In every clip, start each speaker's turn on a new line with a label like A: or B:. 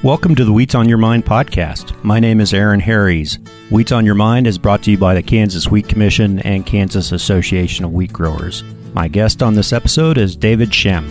A: Welcome to the Wheats on Your Mind podcast. My name is Aaron Harries. Wheats on Your Mind is brought to you by the Kansas Wheat Commission and Kansas Association of Wheat Growers. My guest on this episode is David Schemm.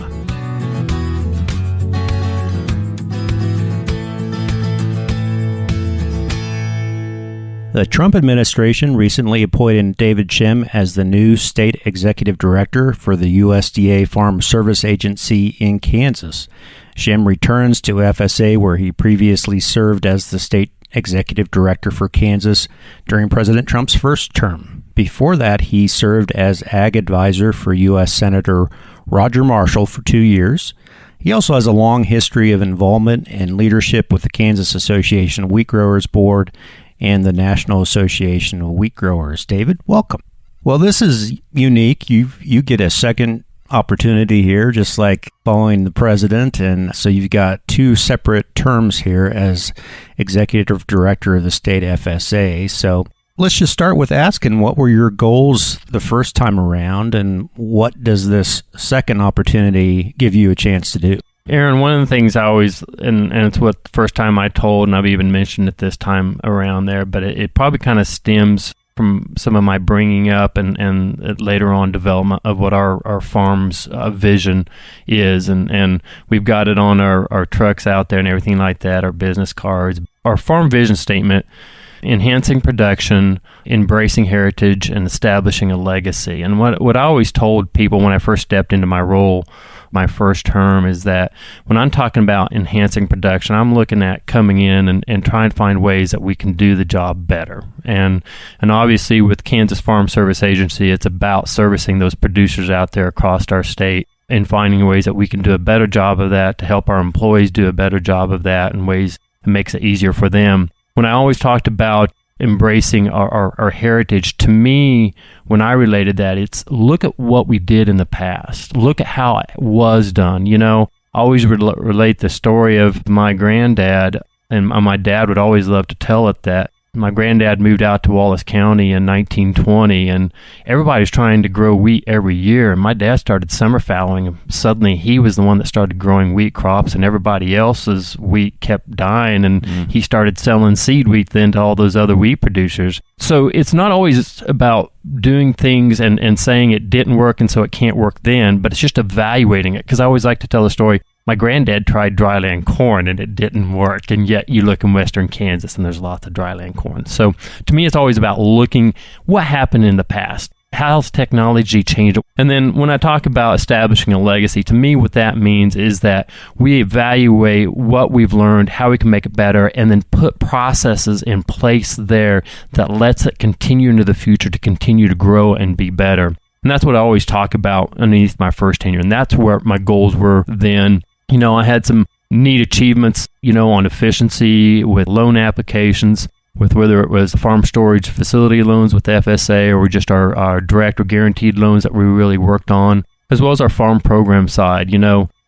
A: The Trump administration recently appointed David Schemm as the new state executive director for the USDA Farm Service Agency in Kansas. Schemm returns to FSA, where he previously served as the state executive director for Kansas during President Trump's first term. Before that, he served as ag advisor for U.S. Senator Roger Marshall for 2 years. He also has a long history of involvement and leadership with the Kansas Association of Wheat Growers Board and the National Association of Wheat Growers. David, welcome. Well, this is unique. You get a second opportunity here, just like following the president, and so you've got two separate terms here as executive director of the state FSA. So let's just start with asking, what were your goals the first time around, and what does this second opportunity give you a chance to do?
B: Aaron, one of the things I always, and it's what the first time I told, and I've even mentioned it this time around there, but it probably kind of stems from some of my bringing up and later on development of what our farm's vision is. And we've got it on our trucks out there and everything like that, our business cards. Our farm vision statement: enhancing production, embracing heritage, and establishing a legacy. And what I always told people when I first stepped into my role, my first term, is that when I'm talking about enhancing production, I'm looking at coming in and trying to find ways that we can do the job better. And obviously with Kansas Farm Service Agency, it's about servicing those producers out there across our state and finding ways that we can do a better job of that, to help our employees do a better job of that, in ways that makes it easier for them. When I always talked about embracing our heritage, to me, when I related that, it's look at what we did in the past. Look at how it was done. You know, I always relate the story of my granddad, and my dad would always love to tell it, that my granddad moved out to Wallace County in 1920, and everybody's trying to grow wheat every year. And my dad started summer fallowing, and suddenly he was the one that started growing wheat crops, and everybody else's wheat kept dying, and he started selling seed wheat then to all those other wheat producers. So it's not always about doing things and saying it didn't work and so it can't work then, but it's just evaluating it. Because I always like to tell the story, my granddad tried dryland corn and it didn't work, and yet you look in western Kansas and there's lots of dryland corn. So to me, it's always about looking what happened in the past. How's technology changed? And then when I talk about establishing a legacy, to me what that means is that we evaluate what we've learned, how we can make it better, and then put processes in place there that lets it continue into the future to continue to grow and be better. And that's what I always talk about underneath my first tenure, and that's where my goals were then. You know, I had some neat achievements, on efficiency with loan applications, with whether it was farm storage facility loans with FSA or just our direct or guaranteed loans that we really worked on, as well as our farm program side.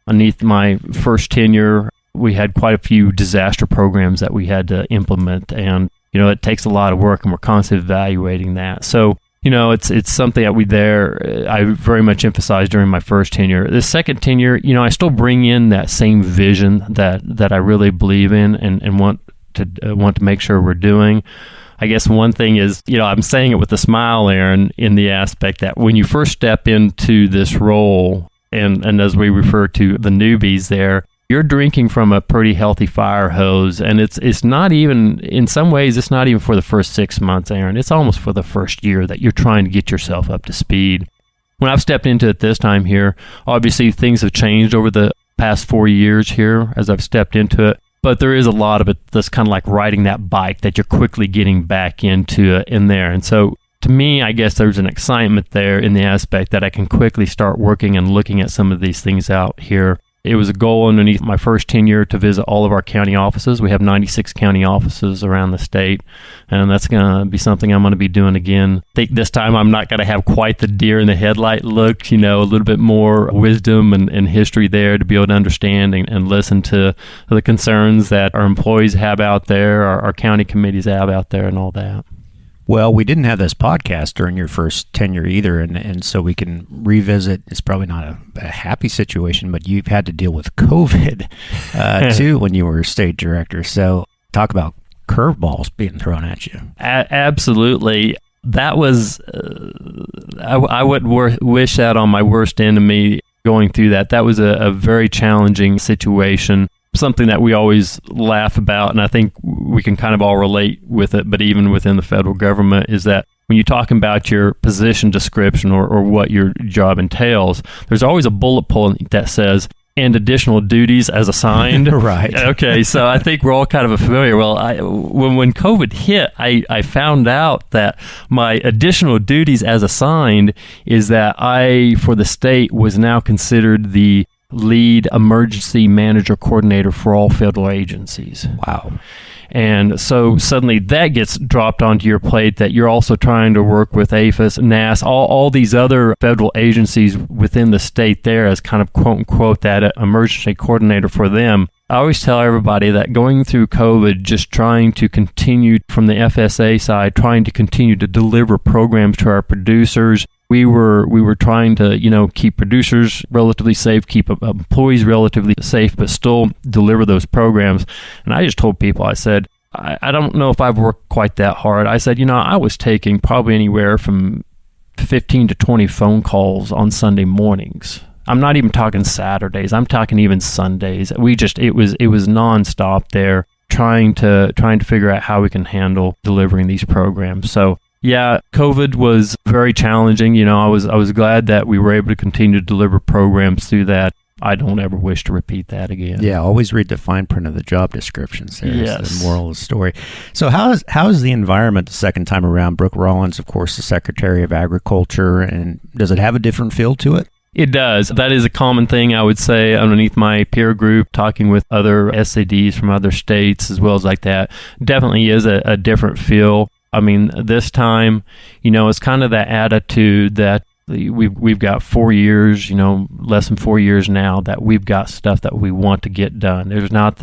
B: Underneath my first tenure, we had quite a few disaster programs that we had to implement, and, it takes a lot of work, and we're constantly evaluating that. So, it's something that I very much emphasized during my first tenure. The second tenure, I still bring in that same vision that I really believe in and want to make sure we're doing. I guess one thing is, I'm saying it with a smile, Aaron, in the aspect that when you first step into this role, and as we refer to the newbies there, you're drinking from a pretty healthy fire hose, and it's not even, in some ways, it's not even for the first 6 months, Aaron. It's almost for the first year that you're trying to get yourself up to speed. When I've stepped into it this time here, obviously things have changed over the past 4 years here as I've stepped into it, but there is a lot of it that's kind of like riding that bike that you're quickly getting back into it in there. And so to me, I guess there's an excitement there in the aspect that I can quickly start working and looking at some of these things out here. It was a goal underneath my first tenure to visit all of our county offices. We have 96 county offices around the state, and that's going to be something I'm going to be doing again. I think this time I'm not going to have quite the deer in the headlight look, a little bit more wisdom and history there to be able to understand and listen to the concerns that our employees have out there, our county committees have out there, and all that.
A: Well, we didn't have this podcast during your first tenure either, and so we can revisit. It's probably not a happy situation, but you've had to deal with COVID too, when you were state director. So talk about curveballs being thrown at you.
B: Absolutely. That was, I would wish that on my worst enemy going through that. That was a very challenging situation, something that we always laugh about, and I think we can kind of all relate with it, but even within the federal government, is that when you're talking about your position description or what your job entails, there's always a bullet point that says, and additional duties as assigned.
A: Right.
B: Okay, so I think we're all kind of familiar. Well, when COVID hit, I found out that my additional duties as assigned is that I, for the state, was now considered the lead emergency manager coordinator for all federal agencies.
A: Wow.
B: And so suddenly that gets dropped onto your plate, that you're also trying to work with APHIS, NAS, all these other federal agencies within the state there as kind of quote unquote that emergency coordinator for them. I always tell everybody that going through COVID, just trying to continue from the FSA side, trying to continue to deliver programs to our producers. We were trying to, keep producers relatively safe, keep employees relatively safe, but still deliver those programs. And I just told people, I said, I don't know if I've worked quite that hard. I said, I was taking probably anywhere from 15 to 20 phone calls on Sunday mornings. I'm not even talking Saturdays. I'm talking even Sundays. It was nonstop there, trying to figure out how we can handle delivering these programs. So yeah, COVID was very challenging. I was glad that we were able to continue to deliver programs through that. I don't ever wish to repeat that again.
A: Yeah, always read the fine print of the job descriptions there.
B: Yes.
A: Is the moral of the story. So how is the environment the second time around? Brooke Rollins, of course, the Secretary of Agriculture, and does it have a different feel to it?
B: It does. That is a common thing, I would say, underneath my peer group, talking with other SADs from other states as well as like that. Definitely is a different feel. I mean, this time, it's kind of that attitude that we've got 4 years, less than 4 years now, that we've got stuff that we want to get done. There's not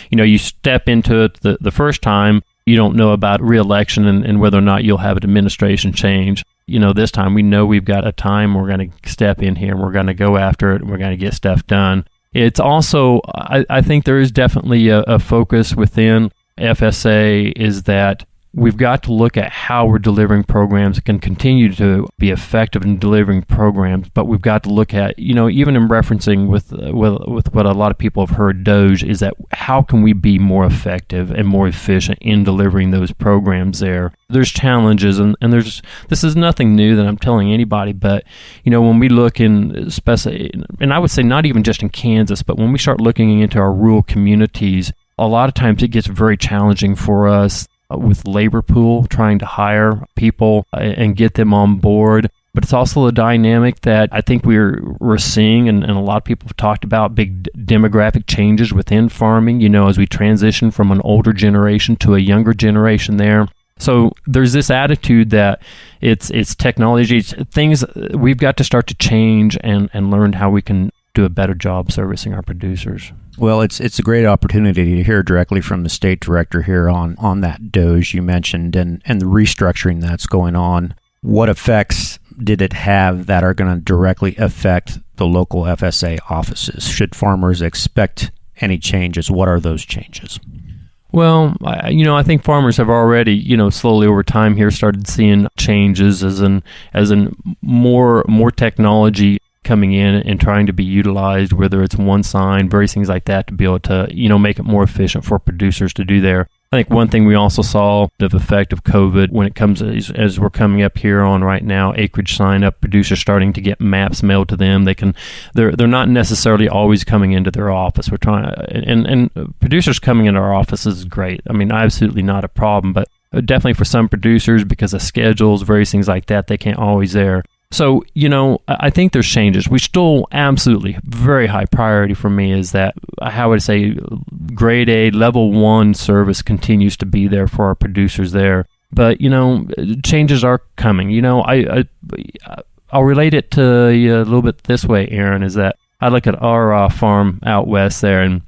B: you step into it the first time, you don't know about re-election and whether or not you'll have an administration change. This time we know we've got a time, we're going to step in here and we're going to go after it and we're going to get stuff done. It's also, I think there is definitely a focus within FSA is that we've got to look at how we're delivering programs. It can continue to be effective in delivering programs, but we've got to look at, even in referencing with what a lot of people have heard, DOGE, is that how can we be more effective and more efficient in delivering those programs there? There's challenges, and this is nothing new that I'm telling anybody, but, when we look in, especially, and I would say not even just in Kansas, but when we start looking into our rural communities, a lot of times it gets very challenging for us with labor pool, trying to hire people and get them on board. But it's also a dynamic that I think we're seeing, and a lot of people have talked about, big demographic changes within farming, as we transition from an older generation to a younger generation there. So there's this attitude that it's technology, it's things we've got to start to change and learn how we can do a better job servicing our producers.
A: Well, it's a great opportunity to hear directly from the state director here on that DOGE you mentioned and the restructuring that's going on. What effects did it have that are going to directly affect the local FSA offices? Should farmers expect any changes? What are those changes?
B: Well, I think farmers have already, slowly over time here started seeing changes as in more technology coming in and trying to be utilized, whether it's one sign, various things like that, to be able to, make it more efficient for producers to do there. I think one thing we also saw the effect of COVID when it comes as we're coming up here on right now, acreage sign up, producers starting to get maps mailed to them. They're not necessarily always coming into their office. We're trying, and producers coming into our office is great. I mean, absolutely not a problem, but definitely for some producers, because of schedules, various things like that, they can't always there. So, I think there's changes. We still absolutely, very high priority for me is that, how would I say, grade A, level 1 service continues to be there for our producers there. But, changes are coming. I'll relate it to you a little bit this way, Aaron, is that I look at our farm out west there, and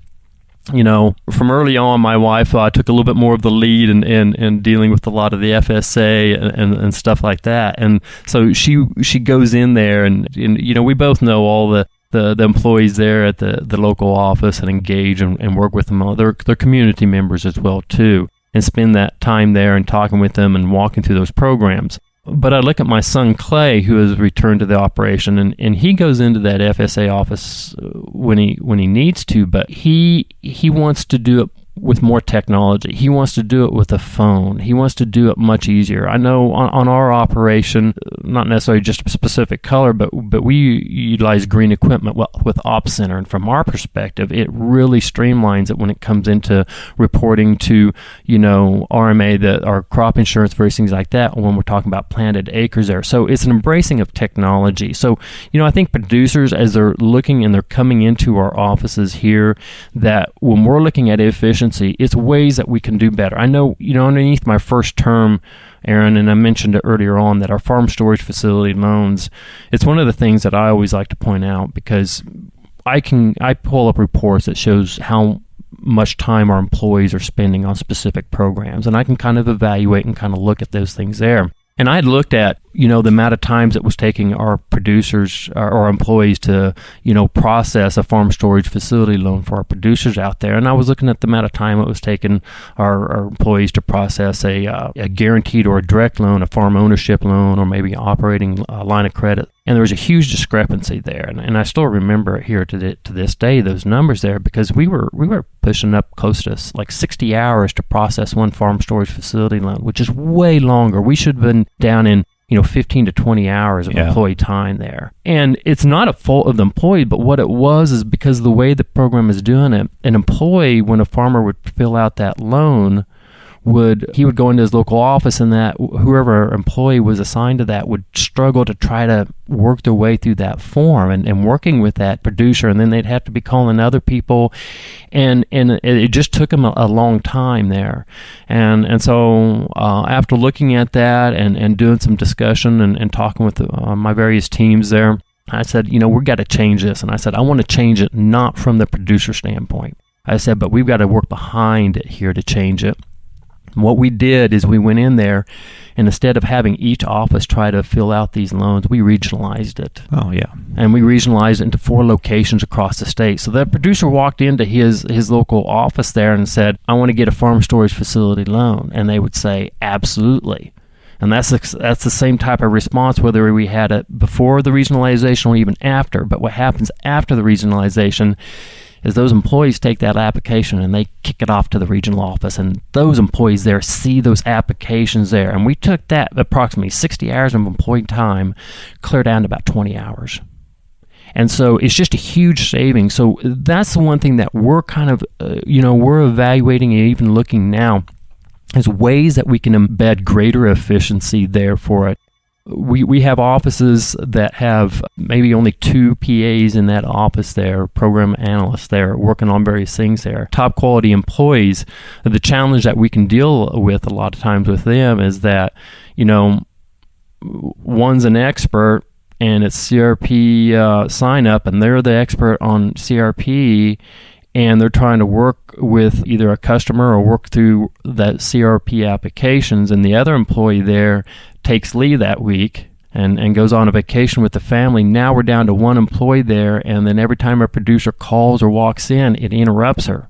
B: from early on, my wife took a little bit more of the lead in dealing with a lot of the FSA and stuff like that. And so she goes in there and we both know all the the employees there at the local office and engage and work with them. They're community members as well too, and spend that time there and talking with them and walking through those programs. But I look at my son Clay, who has returned to the operation, and he goes into that FSA office when he needs to, but he wants to do it with more technology. He wants to do it with a phone. He wants to do it much easier. I know on our operation, not necessarily just a specific color, but we utilize green equipment with Ops Center. And from our perspective, it really streamlines it when it comes into reporting to, RMA, our crop insurance, various things like that, when we're talking about planted acres there. So it's an embracing of technology. So, I think producers, as they're looking and they're coming into our offices here, that when we're looking at efficiency, it's ways that we can do better. I know, underneath my first term, Aaron, and I mentioned it earlier on, that our farm storage facility loans, it's one of the things that I always like to point out, because I pull up reports that shows how much time our employees are spending on specific programs, and I can kind of evaluate and kind of look at those things there. And I had looked at, the amount of times it was taking our producers or our employees to, process a farm storage facility loan for our producers out there. And I was looking at the amount of time it was taking our employees to process a guaranteed or a direct loan, a farm ownership loan, or maybe operating line of credit. And there was a huge discrepancy there. And I still remember it here to this day, those numbers there, because we were pushing up close to like 60 hours to process one farm storage facility loan, which is way longer. We should have been down in 15 to 20 hours of employee time there. And it's not a fault of the employee, but what it was is because of the way the program is doing it, an employee, when a farmer would fill out that loan, he would go into his local office, and that whoever employee was assigned to that would struggle to try to work their way through that form and working with that producer, and then they'd have to be calling other people, and it just took them a long time there. And so after looking at that and doing some discussion and talking with my various teams there, I said, we've got to change this. And I said, I want to change it not from the producer standpoint. I said, but we've got to work behind it here to change it. What we did is we went in there, and instead of having each office try to fill out these loans, we regionalized it.
A: Oh, yeah.
B: And we regionalized it into 4 locations across the state. So that producer walked into his local office there and said, I want to get a farm storage facility loan. And they would say, absolutely. And that's the same type of response, whether we had it before the regionalization or even after. But what happens after the regionalization is those employees take that application and they kick it off to the regional office, and those employees there see those applications there. And we took that approximately 60 hours of employee time clear down to about 20 hours. And so it's just a huge saving. So that's the one thing that we're kind of, we're evaluating and even looking now is ways that we can embed greater efficiency there for it. We have offices that have maybe only 2 PAs in that office there, program analysts there, working on various things there. Top quality employees, the challenge that we can deal with a lot of times with them is that, one's an expert and it's CRP sign up, and they're the expert on CRP, and they're trying to work with either a customer or work through that CRP applications, and the other employee there takes leave that week and goes on a vacation with the family. Now we're down to 1 employee there, and then every time a producer calls or walks in, it interrupts her.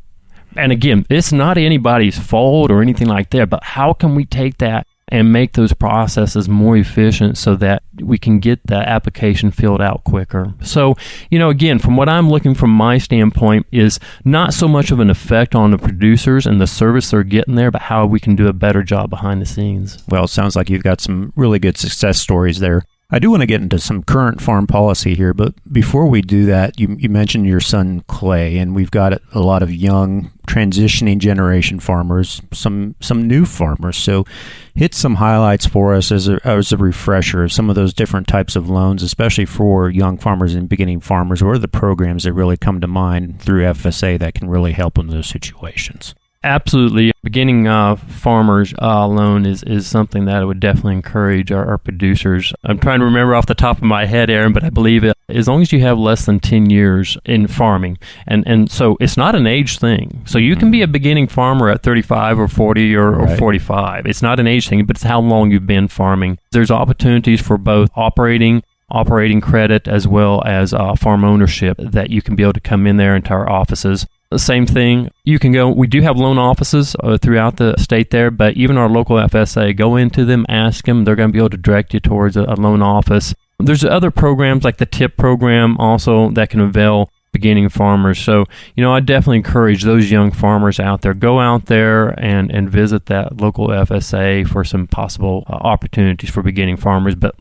B: And again, it's not anybody's fault or anything like that, but how can we take that and make those processes more efficient so that we can get the application filled out quicker? So, again, from what I'm looking from my standpoint is not so much of an effect on the producers and the service they're getting there, but how we can do a better job behind the scenes.
A: Well, it sounds like you've got some really good success stories there. I do want to get into some current farm policy here, but before we do that, you mentioned your son Clay, and we've got a lot of young transitioning generation farmers, some new farmers. So hit some highlights for us as a refresher of some of those different types of loans, especially for young farmers and beginning farmers. What are the programs that really come to mind through FSA that can really help in those situations?
B: Absolutely. Beginning farmers loan is something that I would definitely encourage our producers. I'm trying to remember off the top of my head, Aaron, but I believe as long as you have less than 10 years in farming. And so it's not an age thing. So you can be a beginning farmer at 35 or 40 or 45. It's not an age thing, but it's how long you've been farming. There's opportunities for both operating operating credit as well as farm ownership that you can be able to come in there into our offices. Same thing, you can go, we do have loan offices throughout the state there, but even our local FSA, go into them, ask them, they're going to be able to direct you towards a loan office. There's other programs like the TIP program also that can avail beginning farmers. So, I definitely encourage those young farmers out there, go out there and visit that local FSA for some possible opportunities for beginning farmers. But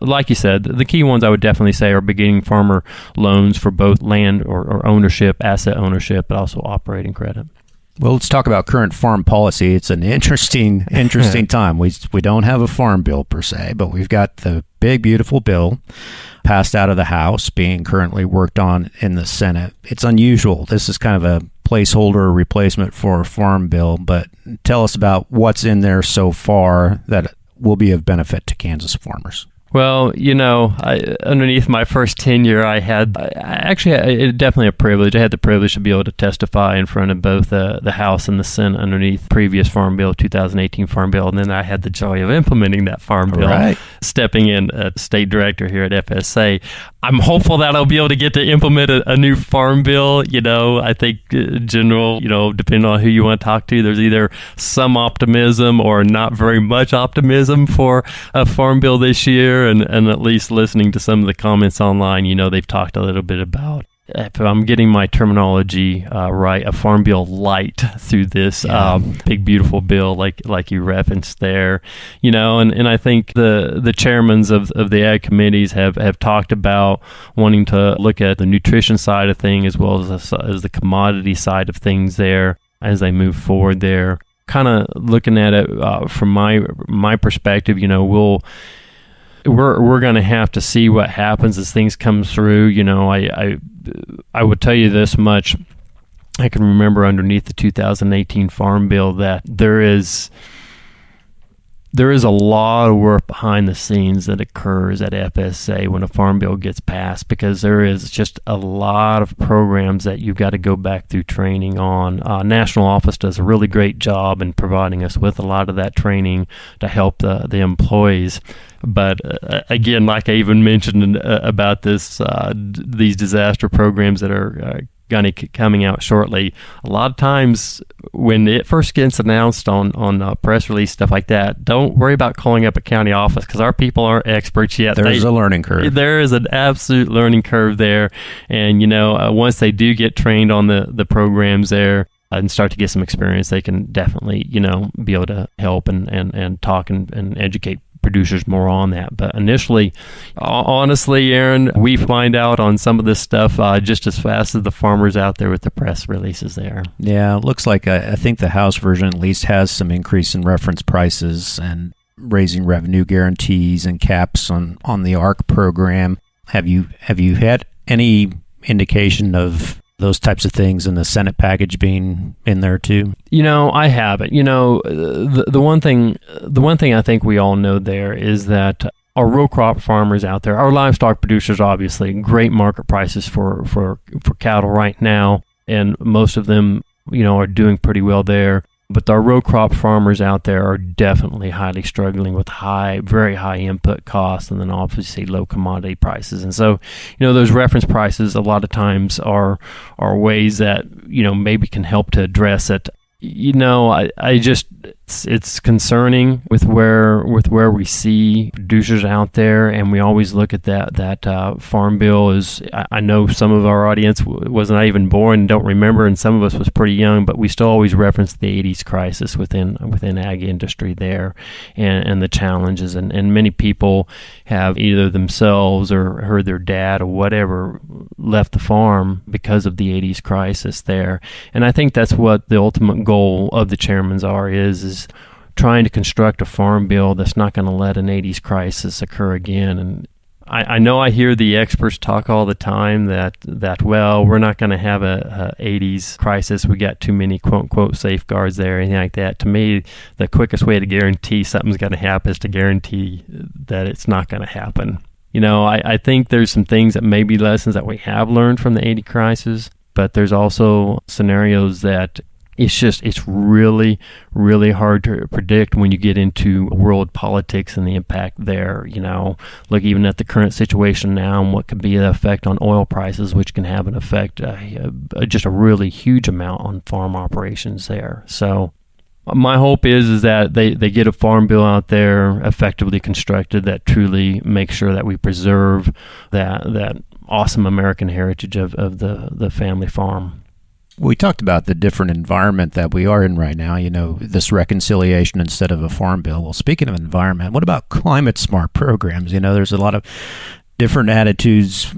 B: like you said, the key ones I would definitely say are beginning farmer loans for both land or ownership, asset ownership, but also operating credit.
A: Well, let's talk about current farm policy. It's an interesting time. We don't have a farm bill per se, but we've got the big, beautiful bill passed out of the House being currently worked on in the Senate. It's unusual. This is kind of a placeholder replacement for a farm bill, but tell us about what's in there so far that will be of benefit to Kansas farmers.
B: Well, underneath my first tenure, it definitely a privilege. I had the privilege to be able to testify in front of both the House and the Senate underneath previous Farm Bill, 2018 Farm Bill, and then I had the joy of implementing that Farm Bill, stepping in as state director here at FSA. I'm hopeful that I'll be able to get to implement a new Farm Bill. I think general, depending on who you want to talk to, there's either some optimism or not very much optimism for a Farm Bill this year. And at least listening to some of the comments online, they've talked a little bit about, if I'm getting my terminology right, a Farm Bill light through this big, beautiful bill like you referenced there. And I think the chairmans of the ag committees have talked about wanting to look at the nutrition side of things as well as the commodity side of things there as they move forward there. Kind of looking at it from my perspective, we're going to have to see what happens as things come through. I would tell you this much. I can remember underneath the 2018 Farm Bill that there is a lot of work behind the scenes that occurs at FSA when a Farm Bill gets passed, because there is just a lot of programs that you've got to go back through training on. National Office does a really great job in providing us with a lot of that training to help the employees. But again, like I even mentioned about these disaster programs that are going to be coming out shortly, a lot of times when it first gets announced on press release, stuff like that, don't worry about calling up a county office because our people aren't experts yet.
A: There's a learning curve.
B: There is an absolute learning curve there. And, once they do get trained on the programs there and start to get some experience, they can definitely, be able to help and talk and educate producers more on that. But initially, honestly, Aaron, we find out on some of this stuff just as fast as the farmers out there with the press releases there.
A: Yeah, it looks like I think the House version at least has some increase in reference prices and raising revenue guarantees and caps on the ARC program. Have you had any indication of those types of things in the Senate package being in there too?
B: I haven't. The one thing I think we all know there is that our row crop farmers out there, our livestock producers, obviously great market prices for cattle right now, and most of them, are doing pretty well there. But our row crop farmers out there are definitely highly struggling with very high input costs, and then obviously low commodity prices. And so, those reference prices a lot of times are ways that, maybe can help to address it. It's concerning with where we see producers out there, and we always look at that Farm Bill is. I know some of our audience was not even born and don't remember, and some of us was pretty young, but we still always reference the 80s crisis within ag industry there, and the challenges, and many people have either themselves or heard their dad or whatever left the farm because of the 80s crisis there. And I think that's what the ultimate goal of the chairmans is trying to construct a farm bill that's not going to let an 80s crisis occur again. And I know I hear the experts talk all the time that well, we're not going to have a 80s crisis. We got too many quote unquote safeguards there, anything like that. To me, the quickest way to guarantee something's going to happen is to guarantee that it's not going to happen. I think there's some things that may be lessons that we have learned from the 80 crisis, but there's also scenarios that it's really, really hard to predict when you get into world politics and the impact there. Look even at the current situation now and what could be the effect on oil prices, which can have an effect, just a really huge amount on farm operations there. So my hope is that they get a farm bill out there effectively constructed that truly makes sure that we preserve that awesome American heritage of the family farm.
A: We talked about the different environment that we are in right now, this reconciliation instead of a farm bill. Well, speaking of environment, what about climate smart programs? There's a lot of different attitudes,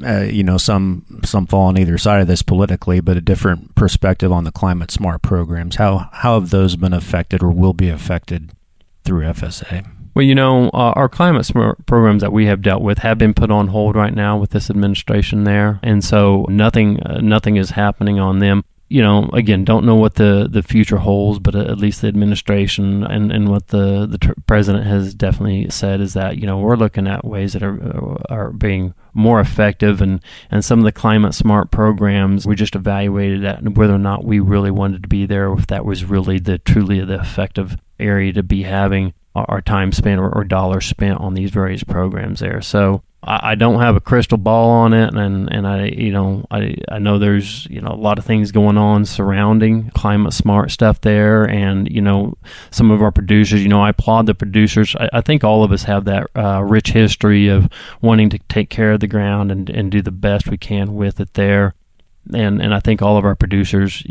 A: some fall on either side of this politically, but a different perspective on the climate smart programs. How have those been affected or will be affected through FSA?
B: Well, our climate smart programs that we have dealt with have been put on hold right now with this administration there. And so nothing is happening on them. Again, don't know what the future holds, but at least the administration and what the president has definitely said is that, we're looking at ways that are being more effective, and some of the climate smart programs, we just evaluated that whether or not we really wanted to be there, if that was really truly the effective area to be having our time spent or dollars spent on these various programs there. So I don't have a crystal ball on it, and I know there's a lot of things going on surrounding climate smart stuff there, and some of our producers, I applaud the producers. I think all of us have that rich history of wanting to take care of the ground and do the best we can with it there. And I think all of our producers,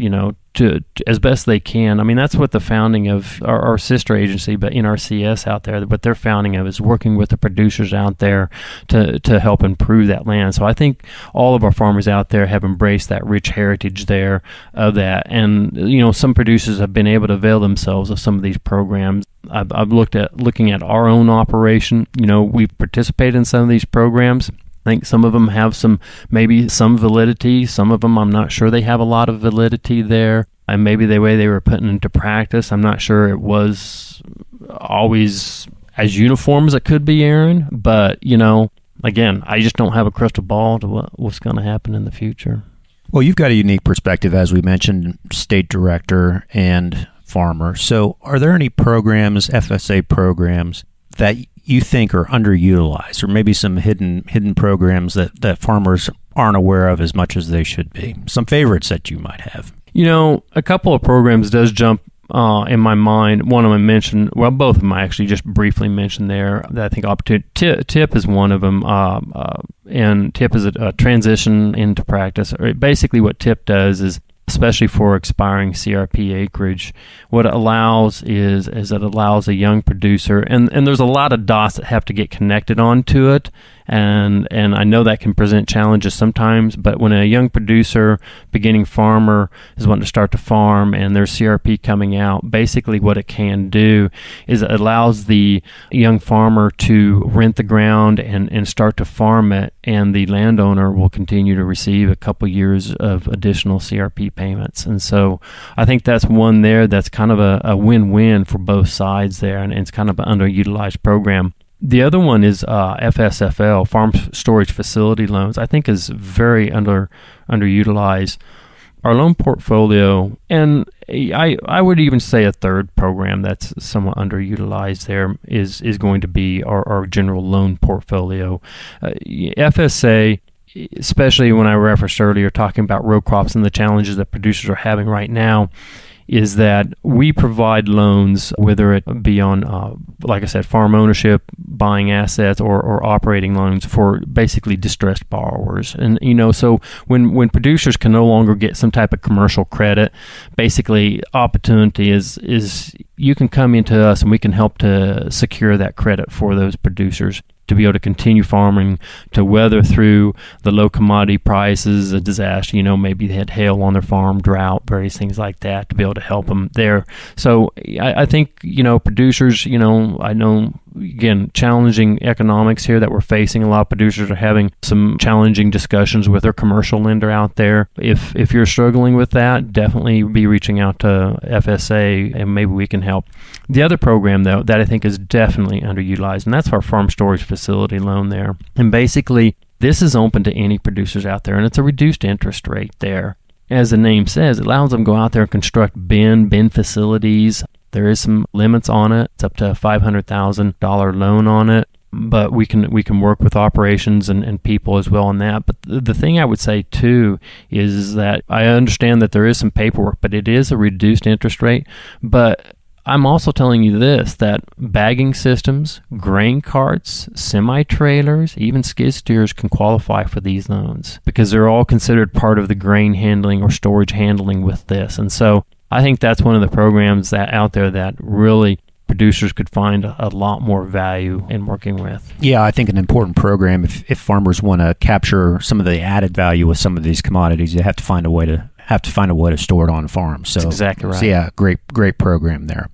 B: to as best they can. I mean, that's what the founding of our sister agency, but NRCS out there, what they're founding of is working with the producers out there to help improve that land. So I think all of our farmers out there have embraced that rich heritage there of that. And, some producers have been able to avail themselves of some of these programs. I've looking at our own operation. We've participated in some of these programs. I think some of them have maybe some validity. Some of them, I'm not sure they have a lot of validity there. And maybe the way they were put into practice, I'm not sure it was always as uniform as it could be, Aaron. But, again, I just don't have a crystal ball to what's going to happen in the future.
A: Well, you've got a unique perspective, as we mentioned, state director and farmer. So are there any programs, FSA programs, that you think are underutilized, or maybe some hidden programs that farmers aren't aware of as much as they should be? Some favorites that you might have.
B: A couple of programs does jump in my mind. One of them mentioned, well, both of them I actually just briefly mentioned there that I think opportunity. TIP is one of them, and TIP is a transition into practice. Basically what TIP does is, especially for expiring CRP acreage, what it allows is it allows a young producer, and there's a lot of dots that have to get connected onto it, and I know that can present challenges sometimes, but when a young producer, beginning farmer, is wanting to start to farm and there's CRP coming out, basically what it can do is it allows the young farmer to rent the ground and start to farm it, and the landowner will continue to receive a couple years of additional CRP payments. And so I think that's one there that's kind of a win-win for both sides there, and it's kind of an underutilized program. The other one is FSFL, Farm Storage Facility Loans. I think is very underutilized. Our loan portfolio, and I would even say a third program that's somewhat underutilized there is going to be our general loan portfolio. FSA, especially when I referenced earlier talking about row crops and the challenges that producers are having right now, is that we provide loans, whether it be on, like I said, farm ownership, buying assets, or operating loans for basically distressed borrowers. And, so when producers can no longer get some type of commercial credit, basically opportunity is you can come into us and we can help to secure that credit for those producers to be able to continue farming, to weather through the low commodity prices, a disaster, maybe they had hail on their farm, drought, various things like that, to be able to help them there. So I think, producers, I know, again, challenging economics here that we're facing. A lot of producers are having some challenging discussions with their commercial lender out there. If you're struggling with that, definitely be reaching out to FSA and maybe we can help. The other program, though, that I think is definitely underutilized, and that's our farm storage facility loan there. And basically, this is open to any producers out there, and it's a reduced interest rate there. as the name says, it allows them to go out there and construct bin facilities. There is some limits on it. It's up to a $500,000 loan on it. But we can work with operations and people as well on that. But the thing I would say too is that I understand that there is some paperwork, but it is a reduced interest rate. But I'm also telling you this, that bagging systems, grain carts, semi-trailers, even skid steers can qualify for these loans because they're all considered part of the grain handling or storage handling with this. And so I think that's one of the programs that out there that really producers could find a lot more value in working with.
A: Yeah, I think an important program if farmers want to capture some of the added value with some of these commodities, they have to find a way to store it on farm. So
B: that's exactly right.
A: So yeah, great program there.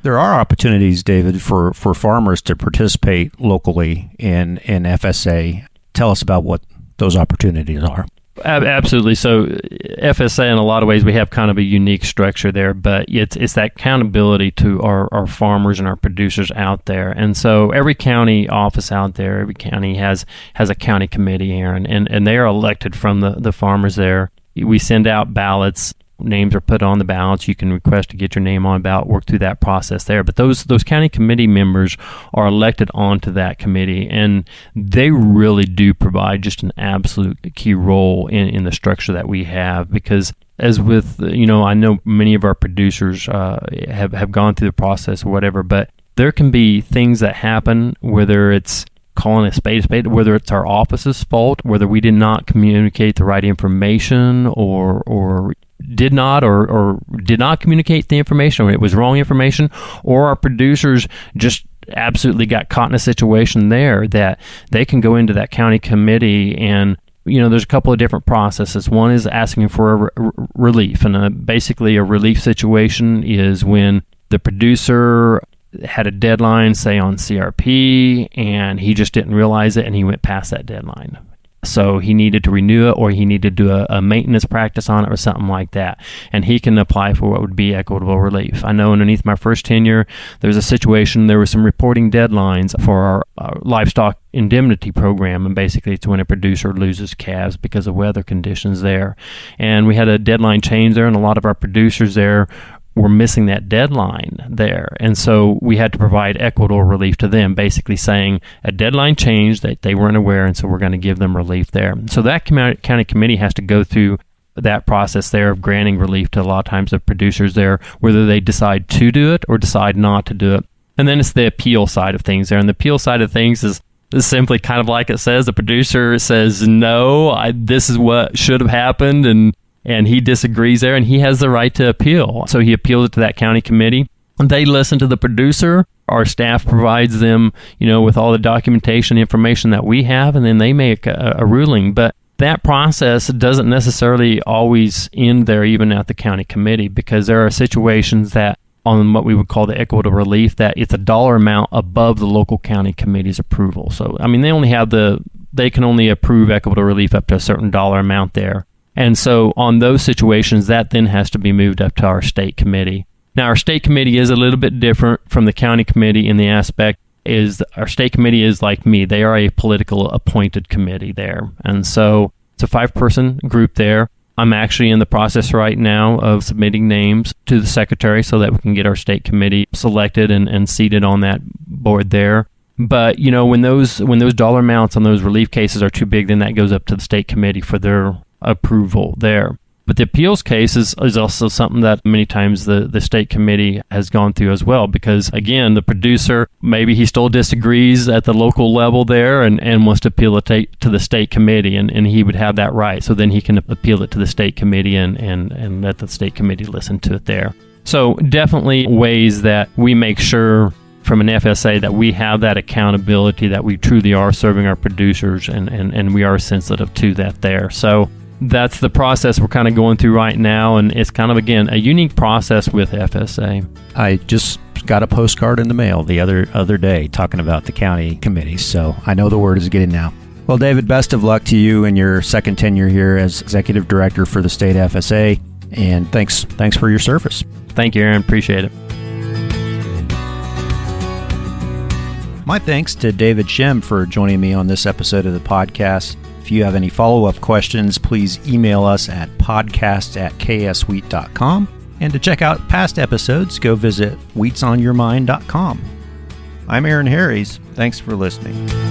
A: There are opportunities, David, for farmers to participate locally in FSA. Tell us about what those opportunities are.
B: Absolutely. So FSA, in a lot of ways, we have kind of a unique structure there, but it's that accountability to our farmers and our producers out there. And so every county office out there, every county has a county committee, Aaron, and they are elected from the farmers there. We send out ballots. Names are put on the ballots. You can request to get your name on a ballot, work through that process there. But those county committee members are elected onto that committee, and they really do provide just an absolute key role in the structure that we have. Because as with, I know many of our producers have gone through the process or whatever, but there can be things that happen, whether it's calling a spade, whether it's our office's fault, whether we did not communicate the right information or did not communicate the information, or it was wrong information, or our producers just absolutely got caught in a situation there that they can go into that county committee and there's a couple of different processes. One is asking for a relief, and basically a relief situation is when the producer had a deadline, say on CRP, and he just didn't realize it and he went past that deadline. So he needed to renew it, or he needed to do a maintenance practice on it or something like that. And he can apply for what would be equitable relief. I know underneath my first tenure, there's a situation, there were some reporting deadlines for our livestock indemnity program. And basically it's when a producer loses calves because of weather conditions there. And we had a deadline change there, and a lot of our producers there were missing that deadline there. And so we had to provide equitable relief to them, basically saying a deadline changed that they weren't aware, and so we're going to give them relief there. So that county committee has to go through that process there of granting relief to a lot of times the producers there, whether they decide to do it or decide not to do it. And then it's the appeal side of things there. And the appeal side of things is simply kind of like it says. The producer says, no, this is what should have happened, and he disagrees there, and he has the right to appeal. So he appeals it to that county committee. They listen to the producer. Our staff provides them, with all the documentation information that we have, and then they make a ruling. But that process doesn't necessarily always end there, even at the county committee, because there are situations that on what we would call the equitable relief, that it's a dollar amount above the local county committee's approval. So, they can only approve equitable relief up to a certain dollar amount there. And so on those situations, that then has to be moved up to our state committee. Now, our state committee is a little bit different from the county committee in the aspect is our state committee is like me. They are a political appointed committee there. And so it's a 5-person group there. I'm actually in the process right now of submitting names to the secretary so that we can get our state committee selected and seated on that board there. But, when those dollar amounts on those relief cases are too big, then that goes up to the state committee for their approval there. But the appeals case is also something that many times the state committee has gone through as well, because again, the producer, maybe he still disagrees at the local level there and wants to appeal it to the state committee, and he would have that right. So then he can appeal it to the state committee and let the state committee listen to it there. So definitely ways that we make sure from an FSA that we have that accountability, that we truly are serving our producers and we are sensitive to that there. So that's the process we're kind of going through right now, and it's kind of, again, a unique process with FSA.
A: I just got a postcard in the mail the other day talking about the county committees, so I know the word is getting now. Well, David, best of luck to you in your second tenure here as Executive Director for the state FSA, and thanks for your service.
B: Thank you, Aaron. Appreciate it. My
A: thanks to David Schemm for joining me on this episode of the podcast. If you have any follow-up questions, please email us at podcast@kswheat.com. And to check out past episodes, go visit wheatsonyourmind.com. I'm Aaron Harries. Thanks for listening.